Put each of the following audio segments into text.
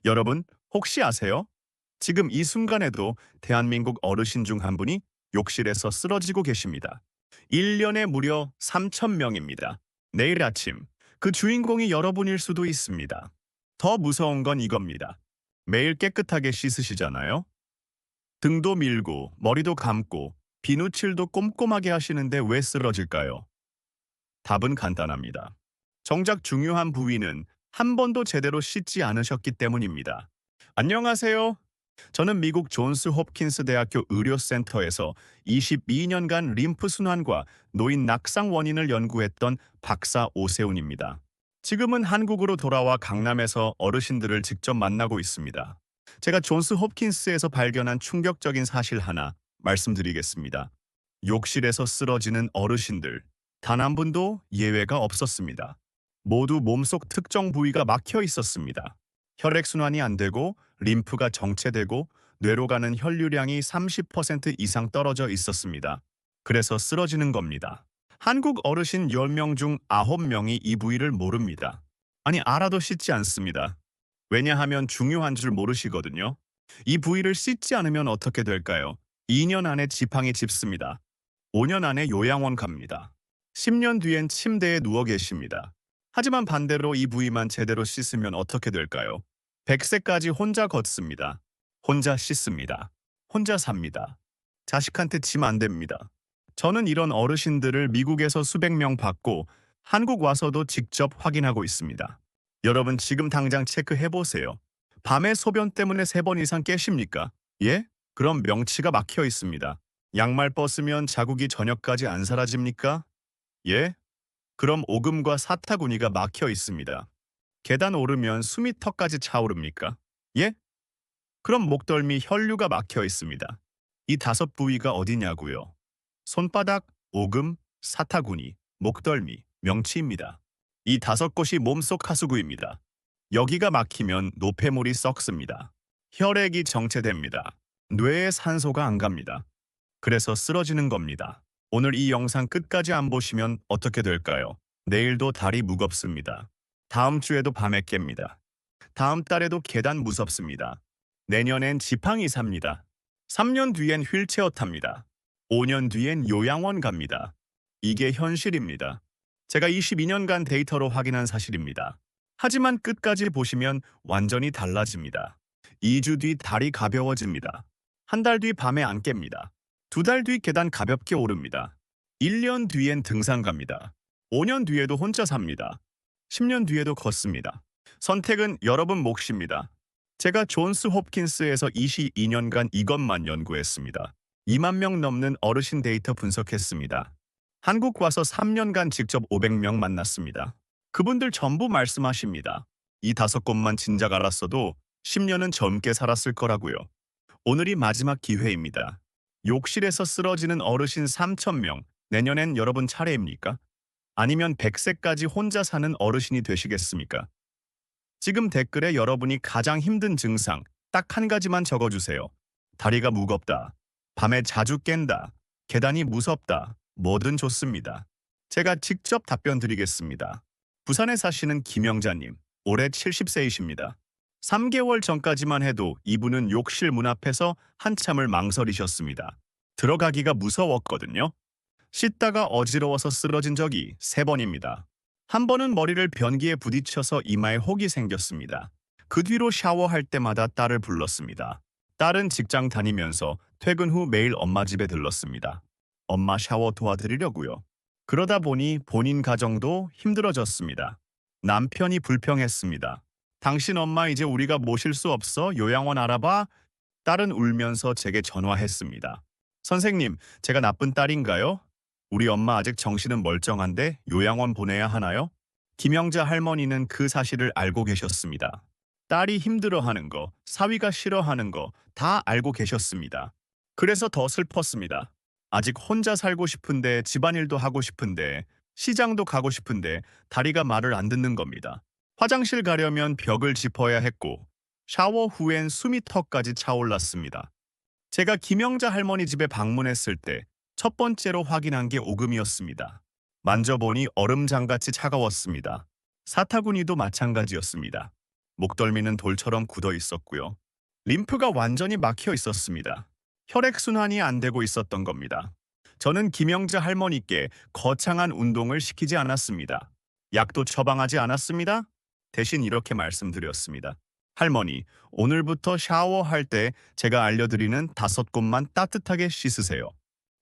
여러분, 혹시 아세요? 지금 이 순간에도 대한민국 어르신 중 한 분이 욕실에서 쓰러지고 계십니다. 1년에 무려 3천 명입니다. 내일 아침, 그 주인공이 여러분일 수도 있습니다. 더 무서운 건 이겁니다. 매일 깨끗하게 씻으시잖아요? 등도 밀고, 머리도 감고, 비누칠도 꼼꼼하게 하시는데 왜 쓰러질까요? 답은 간단합니다. 정작 중요한 부위는 한 번도 제대로 씻지 않으셨기 때문입니다. 안녕하세요. 저는 미국 존스 홉킨스 대학교 의료센터에서 22년간 림프 순환과 노인 낙상 원인을 연구했던 박사 오세훈입니다. 지금은 한국으로 돌아와 강남에서 어르신들을 직접 만나고 있습니다. 제가 존스 홉킨스에서 발견한 충격적인 사실 하나 말씀드리겠습니다. 욕실에서 쓰러지는 어르신들, 단 한 분도 예외가 없었습니다. 모두 몸속 특정 부위가 막혀 있었습니다. 혈액순환이 안 되고 림프가 정체되고 뇌로 가는 혈류량이 30% 이상 떨어져 있었습니다. 그래서 쓰러지는 겁니다. 한국 어르신 10명 중 9명이 이 부위를 모릅니다. 아니, 알아도 씻지 않습니다. 왜냐하면 중요한 줄 모르시거든요. 이 부위를 씻지 않으면 어떻게 될까요? 2년 안에 지팡이 짚습니다. 5년 안에 요양원 갑니다. 10년 뒤엔 침대에 누워 계십니다. 하지만 반대로 이 부위만 제대로 씻으면 어떻게 될까요? 100세까지 혼자 걷습니다. 혼자 씻습니다. 혼자 삽니다. 자식한테 짐 안 됩니다. 저는 이런 어르신들을 미국에서 수백 명 봤고 한국 와서도 직접 확인하고 있습니다. 여러분 지금 당장 체크해 보세요. 밤에 소변 때문에 3번 이상 깨십니까? 예? 그럼 명치가 막혀 있습니다. 양말 벗으면 자국이 저녁까지 안 사라집니까? 예? 그럼 오금과 사타구니가 막혀 있습니다. 계단 오르면 숨이 턱까지 차오릅니까? 예? 그럼 목덜미 혈류가 막혀 있습니다. 이 5부위가 어디냐고요? 손바닥, 오금, 사타구니, 목덜미, 명치입니다. 이 5곳이 몸속 하수구입니다. 여기가 막히면 노폐물이 썩습니다. 혈액이 정체됩니다. 뇌에 산소가 안 갑니다. 그래서 쓰러지는 겁니다. 오늘 이 영상 끝까지 안 보시면 어떻게 될까요? 내일도 다리 무겁습니다. 다음 주에도 밤에 깹니다. 다음 달에도 계단 무섭습니다. 내년엔 지팡이 삽니다. 3년 뒤엔 휠체어 탑니다. 5년 뒤엔 요양원 갑니다. 이게 현실입니다. 제가 22년간 데이터로 확인한 사실입니다. 하지만 끝까지 보시면 완전히 달라집니다. 2주 뒤 다리 가벼워집니다. 한 달 뒤 밤에 안 깹니다. 2달 뒤 계단 가볍게 오릅니다. 1년 뒤엔 등산 갑니다. 5년 뒤에도 혼자 삽니다. 10년 뒤에도 걷습니다. 선택은 여러분 몫입니다. 제가 존스 홉킨스에서 22년간 이것만 연구했습니다. 2만 명 넘는 어르신 데이터 분석했습니다. 한국 와서 3년간 직접 500명 만났습니다. 그분들 전부 말씀하십니다. 이 5곳만 진작 알았어도 10년은 젊게 살았을 거라고요. 오늘이 마지막 기회입니다. 욕실에서 쓰러지는 어르신 3천 명, 내년엔 여러분 차례입니까? 아니면 100세까지 혼자 사는 어르신이 되시겠습니까? 지금 댓글에 여러분이 가장 힘든 증상 딱 한 가지만 적어주세요. 다리가 무겁다. 밤에 자주 깬다. 계단이 무섭다. 뭐든 좋습니다. 제가 직접 답변 드리겠습니다. 부산에 사시는 김영자님, 올해 70세이십니다. 3개월 전까지만 해도 이분은 욕실 문 앞에서 한참을 망설이셨습니다. 들어가기가 무서웠거든요. 씻다가 어지러워서 쓰러진 적이 3번입니다. 한 번은 머리를 변기에 부딪혀서 이마에 혹이 생겼습니다. 그 뒤로 샤워할 때마다 딸을 불렀습니다. 딸은 직장 다니면서 퇴근 후 매일 엄마 집에 들렀습니다. 엄마 샤워 도와드리려고요. 그러다 보니 본인 가정도 힘들어졌습니다. 남편이 불평했습니다. 당신 엄마 이제 우리가 모실 수 없어 요양원 알아봐? 딸은 울면서 제게 전화했습니다. 선생님, 제가 나쁜 딸인가요? 우리 엄마 아직 정신은 멀쩡한데 요양원 보내야 하나요? 김영자 할머니는 그 사실을 알고 계셨습니다. 딸이 힘들어하는 거, 사위가 싫어하는 거 다 알고 계셨습니다. 그래서 더 슬펐습니다. 아직 혼자 살고 싶은데 집안일도 하고 싶은데 시장도 가고 싶은데 다리가 말을 안 듣는 겁니다. 화장실 가려면 벽을 짚어야 했고 샤워 후엔 숨이 턱까지 차올랐습니다. 제가 김영자 할머니 집에 방문했을 때 첫 번째로 확인한 게 오금이었습니다. 만져보니 얼음장같이 차가웠습니다. 사타구니도 마찬가지였습니다. 목덜미는 돌처럼 굳어 있었고요. 림프가 완전히 막혀 있었습니다. 혈액순환이 안 되고 있었던 겁니다. 저는 김영자 할머니께 거창한 운동을 시키지 않았습니다. 약도 처방하지 않았습니다. 대신 이렇게 말씀드렸습니다. 할머니, 오늘부터 샤워할 때 제가 알려드리는 5곳만 따뜻하게 씻으세요.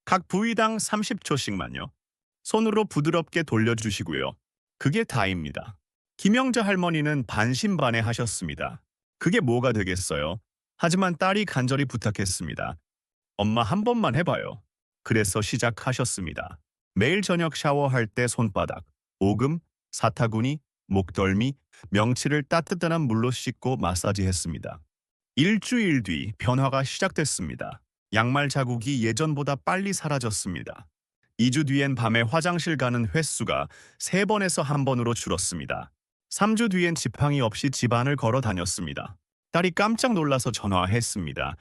각 부위당 30초씩만요. 손으로 부드럽게 돌려주시고요. 그게 다입니다. 김영자 할머니는 반신반의하셨습니다. 그게 뭐가 되겠어요? 하지만 딸이 간절히 부탁했습니다. 엄마 한 번만 해봐요. 그래서 시작하셨습니다. 매일 저녁 샤워할 때 손바닥, 오금, 사타구니, 목덜미, 명치를 따뜻한 물로 씻고 마사지했습니다. 일주일 뒤 변화가 시작됐습니다. 양말 자국이 예전보다 빨리 사라졌습니다. 2주 뒤엔 밤에 화장실 가는 횟수가 3번에서 1번으로 줄었습니다. 3주 뒤엔 지팡이 없이 집안을 걸어 다녔습니다. 딸이 깜짝 놀라서 전화했습니다.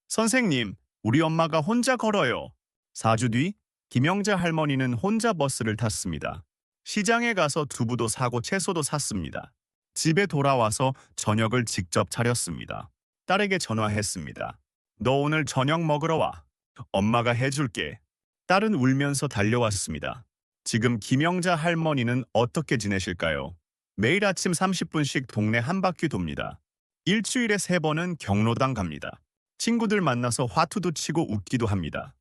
선생님, 우리 엄마가 혼자 걸어요. 4주 뒤 김영자 할머니는 혼자 버스를 탔습니다. 시장에 가서 두부도 사고 채소도 샀습니다. 집에 돌아와서 저녁을 직접 차렸습니다. 딸에게 전화했습니다. 너 오늘 저녁 먹으러 와. 엄마가 해줄게. 딸은 울면서 달려왔습니다. 지금 김영자 할머니는 어떻게 지내실까요? 매일 아침 30분씩 동네 한 바퀴 돕니다. 일주일에 3번은 경로당 갑니다. 친구들 만나서 화투도 치고 웃기도 합니다.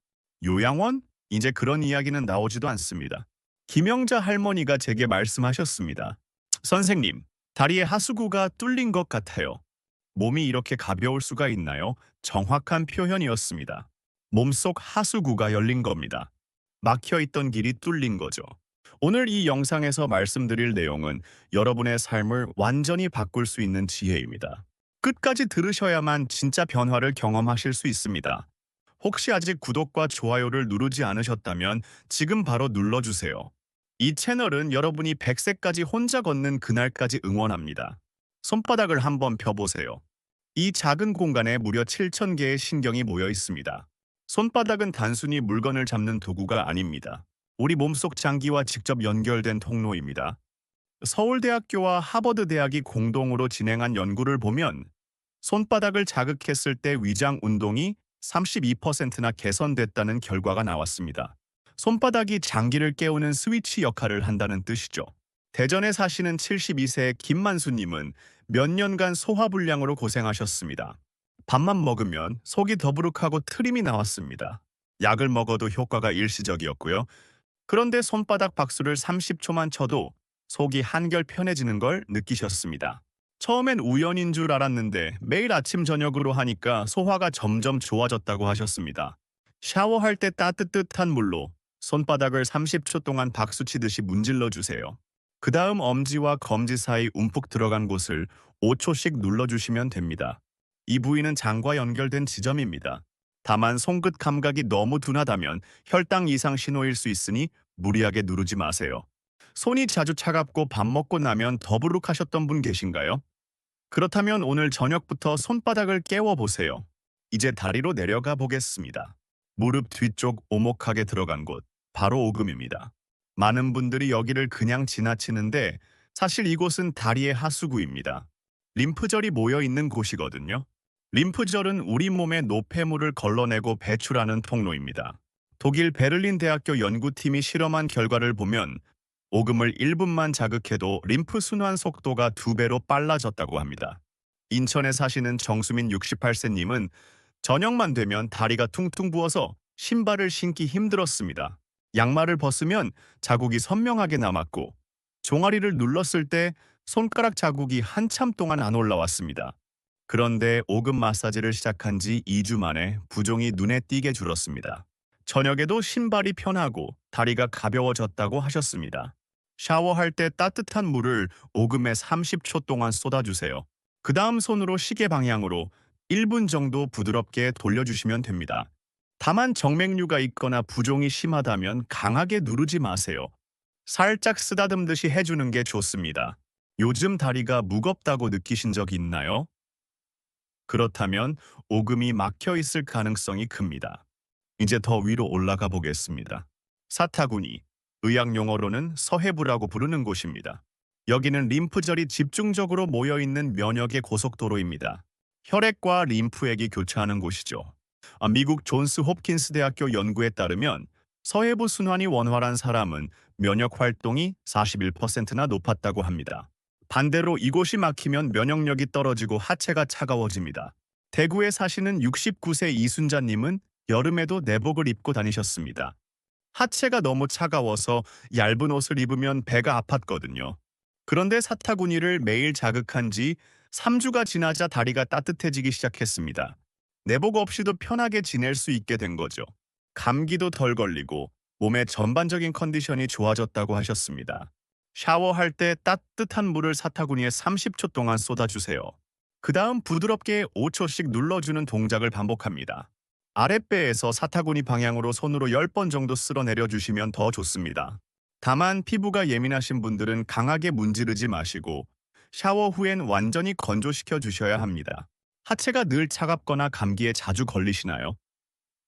요양원? 이제 그런 이야기는 나오지도 않습니다. 김영자 할머니가 제게 말씀하셨습니다. 선생님, 다리에 하수구가 뚫린 것 같아요. 몸이 이렇게 가벼울 수가 있나요? 정확한 표현이었습니다. 몸속 하수구가 열린 겁니다. 막혀있던 길이 뚫린 거죠. 오늘 이 영상에서 말씀드릴 내용은 여러분의 삶을 완전히 바꿀 수 있는 지혜입니다. 끝까지 들으셔야만 진짜 변화를 경험하실 수 있습니다. 혹시 아직 구독과 좋아요를 누르지 않으셨다면 지금 바로 눌러주세요. 이 채널은 여러분이 100세까지 혼자 걷는 그날까지 응원합니다. 손바닥을 한번 펴보세요. 이 작은 공간에 무려 7,000개의 신경이 모여 있습니다. 손바닥은 단순히 물건을 잡는 도구가 아닙니다. 우리 몸속 장기와 직접 연결된 통로입니다. 서울대학교와 하버드대학이 공동으로 진행한 연구를 보면 손바닥을 자극했을 때 위장 운동이 32%나 개선됐다는 결과가 나왔습니다. 손바닥이 장기를 깨우는 스위치 역할을 한다는 뜻이죠. 대전에 사시는 72세의 김만수님은 몇 년간 소화불량으로 고생하셨습니다. 밥만 먹으면 속이 더부룩하고 트림이 나왔습니다. 약을 먹어도 효과가 일시적이었고요. 그런데 손바닥 박수를 30초만 쳐도 속이 한결 편해지는 걸 느끼셨습니다. 처음엔 우연인 줄 알았는데 매일 아침 저녁으로 하니까 소화가 점점 좋아졌다고 하셨습니다. 샤워할 때 따뜻한 물로 손바닥을 30초 동안 박수 치듯이 문질러 주세요. 그 다음 엄지와 검지 사이 움푹 들어간 곳을 5초씩 눌러주시면 됩니다. 이 부위는 장과 연결된 지점입니다. 다만 손끝 감각이 너무 둔하다면 혈당 이상 신호일 수 있으니 무리하게 누르지 마세요. 손이 자주 차갑고 밥 먹고 나면 더부룩하셨던 분 계신가요? 그렇다면 오늘 저녁부터 손바닥을 깨워보세요. 이제 다리로 내려가 보겠습니다. 무릎 뒤쪽 오목하게 들어간 곳, 바로 오금입니다. 많은 분들이 여기를 그냥 지나치는데 사실 이곳은 다리의 하수구입니다. 림프절이 모여 있는 곳이거든요. 림프절은 우리 몸의 노폐물을 걸러내고 배출하는 통로입니다. 독일 베를린 대학교 연구팀이 실험한 결과를 보면 오금을 1분만 자극해도 림프 순환 속도가 2배로 빨라졌다고 합니다. 인천에 사시는 정수민 68세님은 저녁만 되면 다리가 퉁퉁 부어서 신발을 신기 힘들었습니다. 양말을 벗으면 자국이 선명하게 남았고 종아리를 눌렀을 때 손가락 자국이 한참 동안 안 올라왔습니다. 그런데 오금 마사지를 시작한 지 2주 만에 부종이 눈에 띄게 줄었습니다. 저녁에도 신발이 편하고 다리가 가벼워졌다고 하셨습니다. 샤워할 때 따뜻한 물을 오금에 30초 동안 쏟아주세요. 그 다음 손으로 시계 방향으로 1분 정도 부드럽게 돌려주시면 됩니다. 다만 정맥류가 있거나 부종이 심하다면 강하게 누르지 마세요. 살짝 쓰다듬듯이 해주는 게 좋습니다. 요즘 다리가 무겁다고 느끼신 적 있나요? 그렇다면 오금이 막혀 있을 가능성이 큽니다. 이제 더 위로 올라가 보겠습니다. 사타구니, 의학 용어로는 서해부라고 부르는 곳입니다. 여기는 림프절이 집중적으로 모여있는 면역의 고속도로입니다. 혈액과 림프액이 교차하는 곳이죠. 미국 존스 홉킨스 대학교 연구에 따르면 서해부 순환이 원활한 사람은 면역 활동이 41%나 높았다고 합니다. 반대로 이곳이 막히면 면역력이 떨어지고 하체가 차가워집니다. 대구에 사시는 69세 이순자님은 여름에도 내복을 입고 다니셨습니다. 하체가 너무 차가워서 얇은 옷을 입으면 배가 아팠거든요. 그런데 사타구니를 매일 자극한 지 3주가 지나자 다리가 따뜻해지기 시작했습니다. 내복 없이도 편하게 지낼 수 있게 된 거죠. 감기도 덜 걸리고 몸의 전반적인 컨디션이 좋아졌다고 하셨습니다. 샤워할 때 따뜻한 물을 사타구니에 30초 동안 쏟아주세요. 그 다음 부드럽게 5초씩 눌러주는 동작을 반복합니다. 아랫배에서 사타구니 방향으로 손으로 10번 정도 쓸어내려 주시면 더 좋습니다. 다만 피부가 예민하신 분들은 강하게 문지르지 마시고 샤워 후엔 완전히 건조시켜 주셔야 합니다. 하체가 늘 차갑거나 감기에 자주 걸리시나요?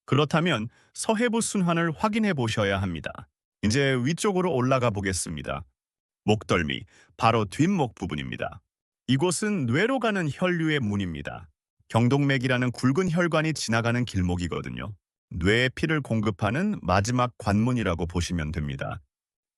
그렇다면 서해부 순환을 확인해 보셔야 합니다. 이제 위쪽으로 올라가 보겠습니다. 목덜미, 바로 뒷목 부분입니다. 이곳은 뇌로 가는 혈류의 문입니다. 경동맥이라는 굵은 혈관이 지나가는 길목이거든요. 뇌에 피를 공급하는 마지막 관문이라고 보시면 됩니다.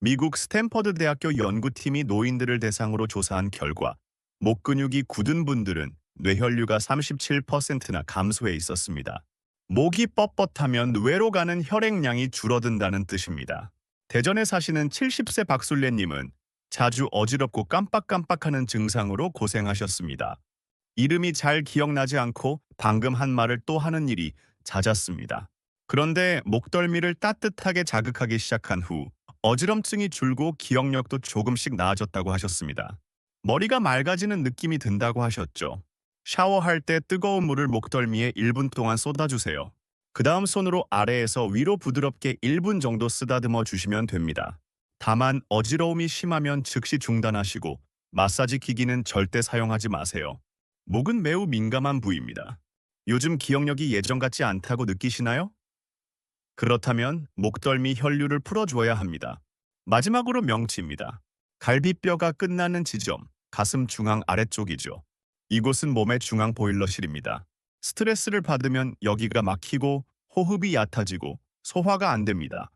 미국 스탠퍼드 대학교 연구팀이 노인들을 대상으로 조사한 결과 목 근육이 굳은 분들은 뇌혈류가 37%나 감소해 있었습니다. 목이 뻣뻣하면 뇌로 가는 혈액량이 줄어든다는 뜻입니다. 대전에 사시는 70세 박술래님은 자주 어지럽고 깜빡깜빡하는 증상으로 고생하셨습니다. 이름이 잘 기억나지 않고 방금 한 말을 또 하는 일이 잦았습니다. 그런데 목덜미를 따뜻하게 자극하기 시작한 후 어지럼증이 줄고 기억력도 조금씩 나아졌다고 하셨습니다. 머리가 맑아지는 느낌이 든다고 하셨죠. 샤워할 때 뜨거운 물을 목덜미에 1분 동안 쏟아주세요. 그 다음 손으로 아래에서 위로 부드럽게 1분 정도 쓰다듬어 주시면 됩니다. 다만 어지러움이 심하면 즉시 중단하시고 마사지 기기는 절대 사용하지 마세요. 목은 매우 민감한 부위입니다. 요즘 기억력이 예전 같지 않다고 느끼시나요? 그렇다면 목덜미 혈류를 풀어줘야 합니다. 마지막으로 명치입니다. 갈비뼈가 끝나는 지점, 가슴 중앙 아래쪽이죠. 이곳은 몸의 중앙 보일러실입니다. 스트레스를 받으면 여기가 막히고 호흡이 얕아지고 소화가 안 됩니다.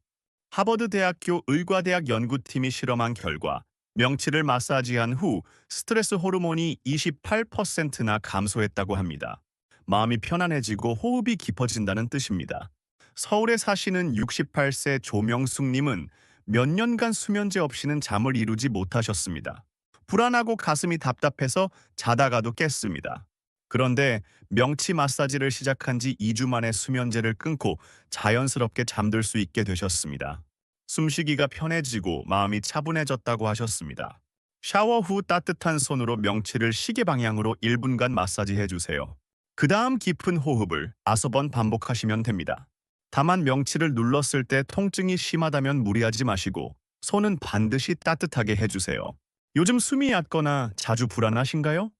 하버드 대학교 의과대학 연구팀이 실험한 결과 명치를 마사지한 후 스트레스 호르몬이 28%나 감소했다고 합니다. 마음이 편안해지고 호흡이 깊어진다는 뜻입니다. 서울에 사시는 68세 조명숙님은 몇 년간 수면제 없이는 잠을 이루지 못하셨습니다. 불안하고 가슴이 답답해서 자다가도 깼습니다. 그런데 명치 마사지를 시작한 지 2주 만에 수면제를 끊고 자연스럽게 잠들 수 있게 되셨습니다. 숨쉬기가 편해지고 마음이 차분해졌다고 하셨습니다. 샤워 후 따뜻한 손으로 명치를 시계 방향으로 1분간 마사지해 주세요. 그 다음 깊은 호흡을 5번 반복하시면 됩니다. 다만 명치를 눌렀을 때 통증이 심하다면 무리하지 마시고 손은 반드시 따뜻하게 해주세요. 요즘 숨이 얕거나 자주 불안하신가요?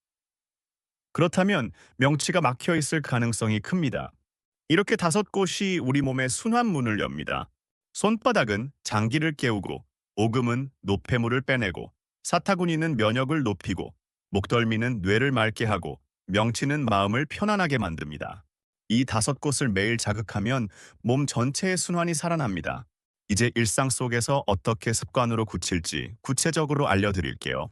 그렇다면 명치가 막혀 있을 가능성이 큽니다. 이렇게 5곳이 우리 몸의 순환문을 엽니다. 손바닥은 장기를 깨우고, 오금은 노폐물을 빼내고, 사타구니는 면역을 높이고, 목덜미는 뇌를 맑게 하고, 명치는 마음을 편안하게 만듭니다. 이 5곳을 매일 자극하면 몸 전체의 순환이 살아납니다. 이제 일상 속에서 어떻게 습관으로 굳힐지 구체적으로 알려드릴게요.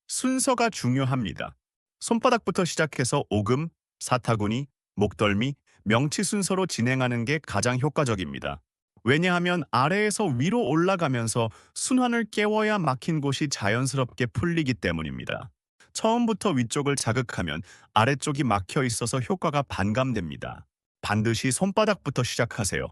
순서가 중요합니다. 손바닥부터 시작해서 오금, 사타구니, 목덜미, 명치 순서로 진행하는 게 가장 효과적입니다. 왜냐하면 아래에서 위로 올라가면서 순환을 깨워야 막힌 곳이 자연스럽게 풀리기 때문입니다. 처음부터 위쪽을 자극하면 아래쪽이 막혀 있어서 효과가 반감됩니다. 반드시 손바닥부터 시작하세요.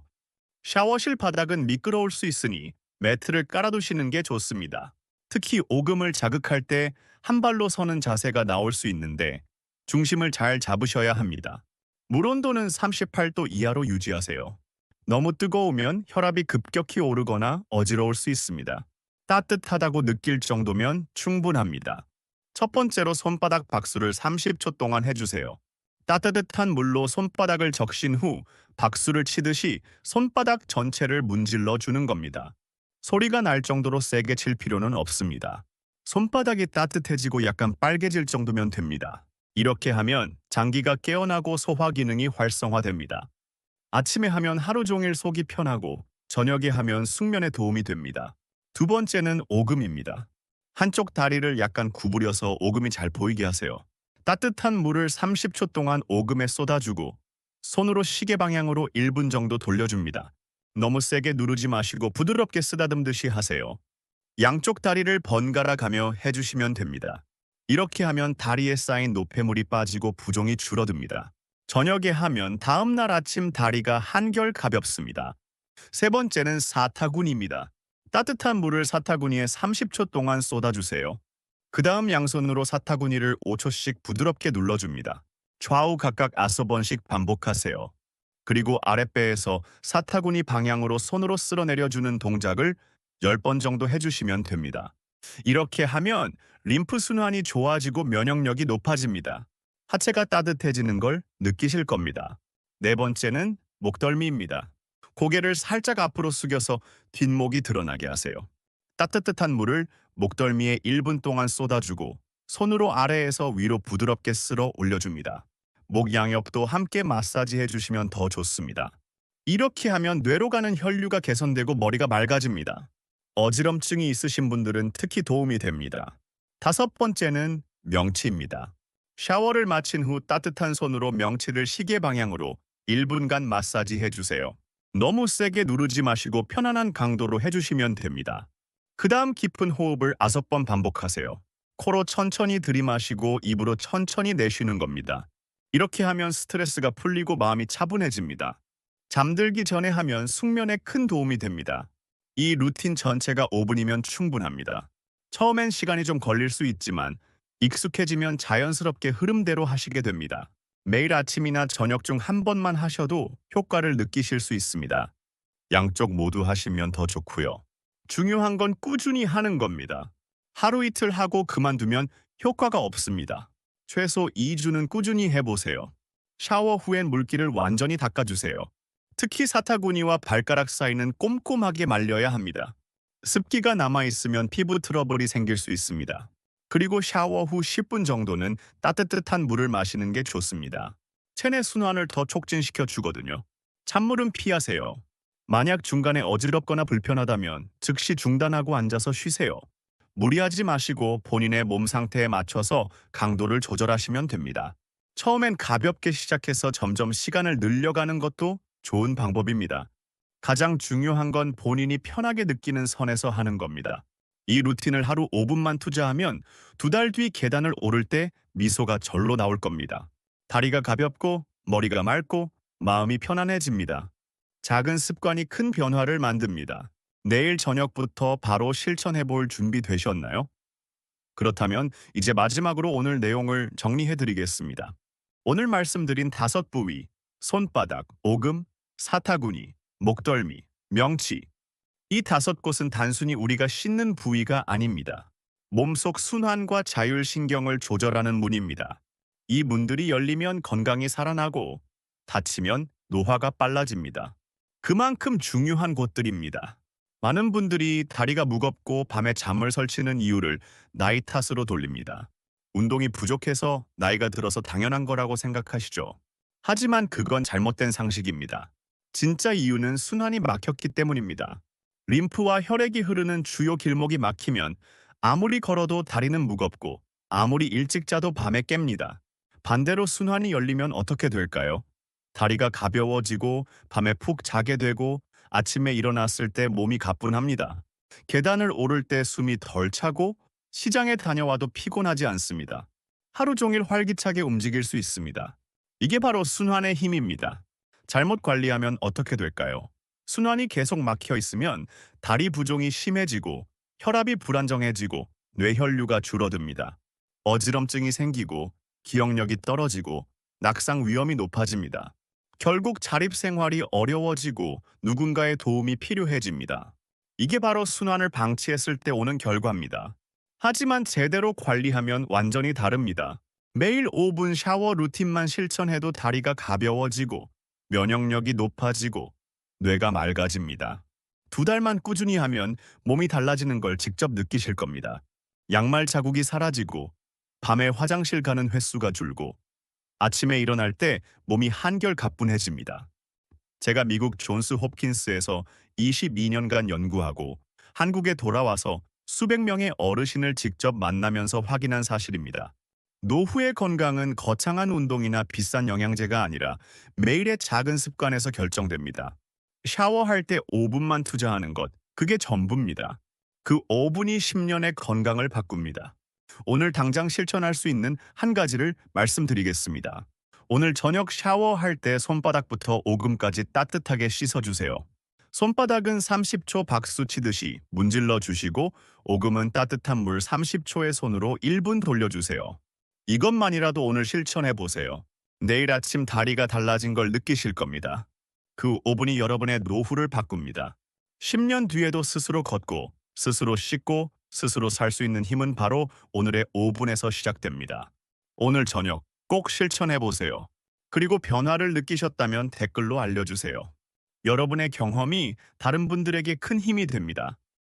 샤워실 바닥은 미끄러울 수 있으니 매트를 깔아두시는 게 좋습니다. 특히 오금을 자극할 때 한 발로 서는 자세가 나올 수 있는데 중심을 잘 잡으셔야 합니다. 물 온도는 38도 이하로 유지하세요. 너무 뜨거우면 혈압이 급격히 오르거나 어지러울 수 있습니다. 따뜻하다고 느낄 정도면 충분합니다. 첫 번째로 손바닥 박수를 30초 동안 해주세요. 따뜻한 물로 손바닥을 적신 후 박수를 치듯이 손바닥 전체를 문질러 주는 겁니다. 소리가 날 정도로 세게 칠 필요는 없습니다. 손바닥이 따뜻해지고 약간 빨개질 정도면 됩니다. 이렇게 하면 장기가 깨어나고 소화 기능이 활성화됩니다. 아침에 하면 하루 종일 속이 편하고 저녁에 하면 숙면에 도움이 됩니다. 두 번째는 오금입니다. 한쪽 다리를 약간 구부려서 오금이 잘 보이게 하세요. 따뜻한 물을 30초 동안 오금에 쏟아주고 손으로 시계 방향으로 1분 정도 돌려줍니다. 너무 세게 누르지 마시고 부드럽게 쓰다듬듯이 하세요. 양쪽 다리를 번갈아 가며 해주시면 됩니다. 이렇게 하면 다리에 쌓인 노폐물이 빠지고 부종이 줄어듭니다. 저녁에 하면 다음날 아침 다리가 한결 가볍습니다. 세 번째는 사타구니입니다. 따뜻한 물을 사타구니에 30초 동안 쏟아주세요. 그 다음 양손으로 사타구니를 5초씩 부드럽게 눌러줍니다. 좌우 각각 5번씩 반복하세요. 그리고 아랫배에서 사타구니 방향으로 손으로 쓸어내려주는 동작을 10번 정도 해주시면 됩니다. 이렇게 하면 림프 순환이 좋아지고 면역력이 높아집니다. 하체가 따뜻해지는 걸 느끼실 겁니다. 네 번째는 목덜미입니다. 고개를 살짝 앞으로 숙여서 뒷목이 드러나게 하세요. 따뜻한 물을 목덜미에 1분 동안 쏟아주고 손으로 아래에서 위로 부드럽게 쓸어 올려줍니다. 목 양옆도 함께 마사지 해주시면 더 좋습니다. 이렇게 하면 뇌로 가는 혈류가 개선되고 머리가 맑아집니다. 어지럼증이 있으신 분들은 특히 도움이 됩니다. 다섯 번째는 명치입니다. 샤워를 마친 후 따뜻한 손으로 명치를 시계 방향으로 1분간 마사지 해주세요. 너무 세게 누르지 마시고 편안한 강도로 해주시면 됩니다. 그 다음 깊은 호흡을 5번 반복하세요. 코로 천천히 들이마시고 입으로 천천히 내쉬는 겁니다. 이렇게 하면 스트레스가 풀리고 마음이 차분해집니다. 잠들기 전에 하면 숙면에 큰 도움이 됩니다. 이 루틴 전체가 5분이면 충분합니다. 처음엔 시간이 좀 걸릴 수 있지만 익숙해지면 자연스럽게 흐름대로 하시게 됩니다. 매일 아침이나 저녁 중 한 번만 하셔도 효과를 느끼실 수 있습니다. 양쪽 모두 하시면 더 좋고요. 중요한 건 꾸준히 하는 겁니다. 하루 이틀 하고 그만두면 효과가 없습니다. 최소 2주는 꾸준히 해보세요. 샤워 후엔 물기를 완전히 닦아주세요. 특히 사타구니와 발가락 사이는 꼼꼼하게 말려야 합니다. 습기가 남아있으면 피부 트러블이 생길 수 있습니다. 그리고 샤워 후 10분 정도는 따뜻한 물을 마시는 게 좋습니다. 체내 순환을 더 촉진시켜 주거든요. 찬물은 피하세요. 만약 중간에 어지럽거나 불편하다면 즉시 중단하고 앉아서 쉬세요. 무리하지 마시고 본인의 몸 상태에 맞춰서 강도를 조절하시면 됩니다. 처음엔 가볍게 시작해서 점점 시간을 늘려가는 것도 좋은 방법입니다. 가장 중요한 건 본인이 편하게 느끼는 선에서 하는 겁니다. 이 루틴을 하루 5분만 투자하면 2달 뒤 계단을 오를 때 미소가 절로 나올 겁니다. 다리가 가볍고 머리가 맑고 마음이 편안해집니다. 작은 습관이 큰 변화를 만듭니다. 내일 저녁부터 바로 실천해 볼 준비 되셨나요? 그렇다면 이제 마지막으로 오늘 내용을 정리해 드리겠습니다. 오늘 말씀드린 5부위, 손바닥, 오금, 사타구니, 목덜미, 명치. 이 5곳은 단순히 우리가 씻는 부위가 아닙니다. 몸속 순환과 자율신경을 조절하는 문입니다. 이 문들이 열리면 건강이 살아나고 닫히면 노화가 빨라집니다. 그만큼 중요한 곳들입니다. 많은 분들이 다리가 무겁고 밤에 잠을 설치는 이유를 나이 탓으로 돌립니다. 운동이 부족해서 나이가 들어서 당연한 거라고 생각하시죠. 하지만 그건 잘못된 상식입니다. 진짜 이유는 순환이 막혔기 때문입니다. 림프와 혈액이 흐르는 주요 길목이 막히면 아무리 걸어도 다리는 무겁고 아무리 일찍 자도 밤에 깹니다. 반대로 순환이 열리면 어떻게 될까요? 다리가 가벼워지고 밤에 푹 자게 되고 아침에 일어났을 때 몸이 가뿐합니다. 계단을 오를 때 숨이 덜 차고 시장에 다녀와도 피곤하지 않습니다. 하루 종일 활기차게 움직일 수 있습니다. 이게 바로 순환의 힘입니다. 잘못 관리하면 어떻게 될까요? 순환이 계속 막혀 있으면 다리 부종이 심해지고 혈압이 불안정해지고 뇌혈류가 줄어듭니다. 어지럼증이 생기고 기억력이 떨어지고 낙상 위험이 높아집니다. 결국 자립생활이 어려워지고 누군가의 도움이 필요해집니다. 이게 바로 순환을 방치했을 때 오는 결과입니다. 하지만 제대로 관리하면 완전히 다릅니다. 매일 5분 샤워 루틴만 실천해도 다리가 가벼워지고 면역력이 높아지고 뇌가 맑아집니다. 2달만 꾸준히 하면 몸이 달라지는 걸 직접 느끼실 겁니다. 양말 자국이 사라지고 밤에 화장실 가는 횟수가 줄고 아침에 일어날 때 몸이 한결 가뿐해집니다. 제가 미국 존스 홉킨스에서 22년간 연구하고 한국에 돌아와서 수백 명의 어르신을 직접 만나면서 확인한 사실입니다. 노후의 건강은 거창한 운동이나 비싼 영양제가 아니라 매일의 작은 습관에서 결정됩니다. 샤워할 때 5분만 투자하는 것, 그게 전부입니다. 그 5분이 10년의 건강을 바꿉니다. 오늘 당장 실천할 수 있는 한 가지를 말씀드리겠습니다. 오늘 저녁 샤워할 때 손바닥부터 오금까지 따뜻하게 씻어주세요. 손바닥은 30초 박수 치듯이 문질러 주시고 오금은 따뜻한 물 30초의 손으로 1분 돌려주세요. 이것만이라도 오늘 실천해 보세요. 내일 아침 다리가 달라진 걸 느끼실 겁니다. 그 5분이 여러분의 노후를 바꿉니다. 10년 뒤에도 스스로 걷고, 스스로 씻고, 스스로 살 수 있는 힘은 바로 오늘의 5분에서 시작됩니다. 오늘 저녁 꼭 실천해 보세요. 그리고 변화를 느끼셨다면 댓글로 알려주세요. 여러분의 경험이 다른 분들에게 큰 힘이 됩니다.